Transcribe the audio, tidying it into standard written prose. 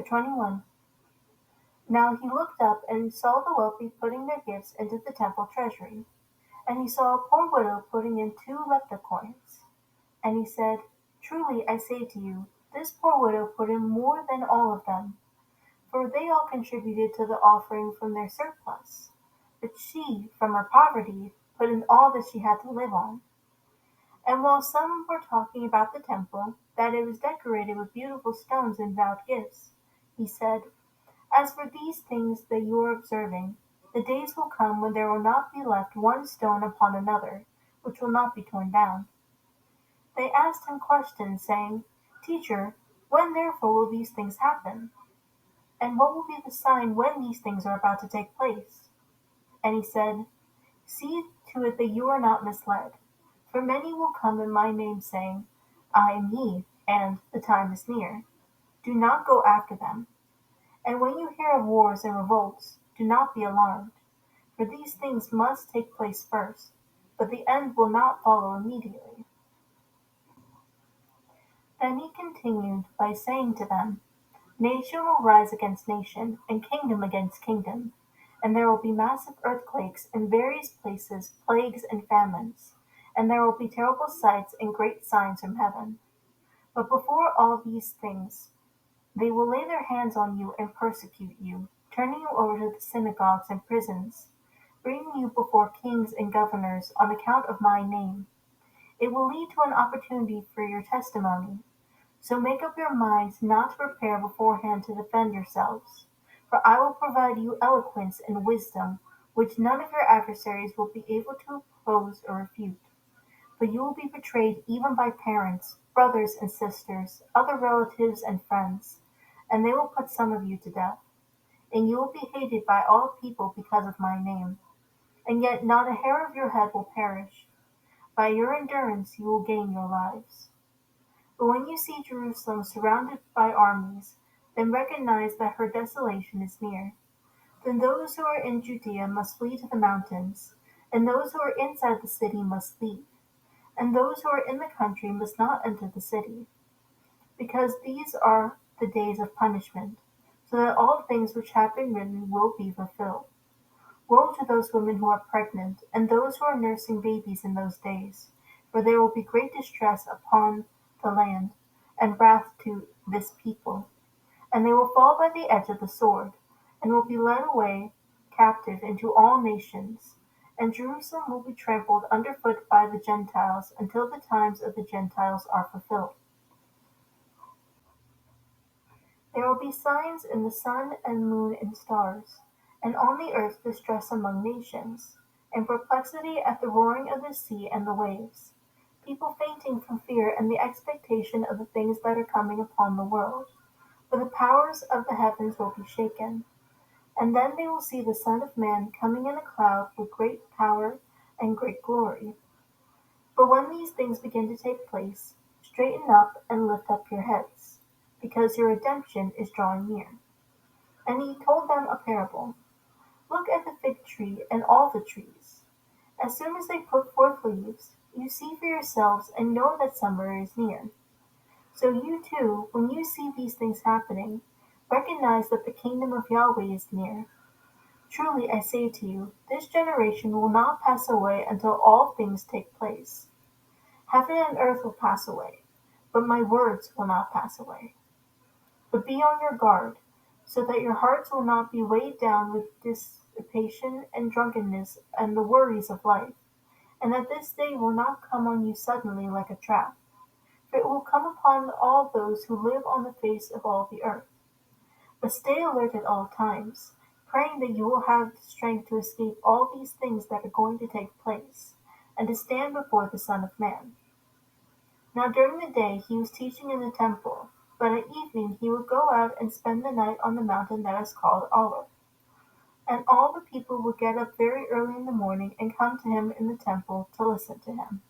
21. Now he looked up and saw the wealthy putting their gifts into the temple treasury. And he saw a poor widow putting in 2 lepta coins. And he said, Truly I say to you, this poor widow put in more than all of them, for they all contributed to the offering from their surplus. But she, from her poverty, put in all that she had to live on. And while some were talking about the temple, that it was decorated with beautiful stones and vowed gifts, he said, As for these things that you are observing, the days will come when there will not be left one stone upon another, which will not be torn down. They asked him questions, saying, Teacher, when therefore will these things happen? And what will be the sign when these things are about to take place? And he said, See to it that you are not misled. For many will come in my name, saying, I am he, and the time is near. Do not go after them. And when you hear of wars and revolts, do not be alarmed, for these things must take place first, but the end will not follow immediately. Then he continued by saying to them, Nation will rise against nation, and kingdom against kingdom, and there will be massive earthquakes in various places, plagues and famines, and there will be terrible sights and great signs from heaven. But before all these things, they will lay their hands on you and persecute you, turning you over to the synagogues and prisons, bringing you before kings and governors on account of my name. It will lead to an opportunity for your testimony. So make up your minds not to prepare beforehand to defend yourselves. For I will provide you eloquence and wisdom, which none of your adversaries will be able to oppose or refute. But you will be betrayed even by parents, brothers and sisters, other relatives and friends, and they will put some of you to death. And you will be hated by all people because of my name. And yet not a hair of your head will perish. By your endurance you will gain your lives. But when you see Jerusalem surrounded by armies, then recognize that her desolation is near. Then those who are in Judea must flee to the mountains, and those who are inside the city must leave, and those who are in the country must not enter the city, because these are the days of punishment, so that all things which have been written will be fulfilled. Woe to those women who are pregnant, and those who are nursing babies in those days, for there will be great distress upon the land, and wrath to this people. And they will fall by the edge of the sword, and will be led away captive into all nations. And Jerusalem will be trampled underfoot by the Gentiles until the times of the Gentiles are fulfilled. There will be signs in the sun and moon and stars, and on the earth distress among nations, and perplexity at the roaring of the sea and the waves, people fainting from fear and the expectation of the things that are coming upon the world. For the powers of the heavens will be shaken. And then they will see the Son of Man coming in a cloud with great power and great glory. But when these things begin to take place, straighten up and lift up your heads, because your redemption is drawing near. And he told them a parable. Look at the fig tree and all the trees. As soon as they put forth leaves, you see for yourselves and know that summer is near. So you too, when you see these things happening, recognize that the kingdom of Yahweh is near. Truly I say to you, this generation will not pass away until all things take place. Heaven and earth will pass away, but my words will not pass away. But be on your guard, so that your hearts will not be weighed down with dissipation and drunkenness and the worries of life, and that this day will not come on you suddenly like a trap. For it will come upon all those who live on the face of all the earth. But stay alert at all times, praying that you will have the strength to escape all these things that are going to take place, and to stand before the Son of Man. Now during the day he was teaching in the temple, but at evening he would go out and spend the night on the mountain that is called Olive. And all the people would get up very early in the morning and come to him in the temple to listen to him.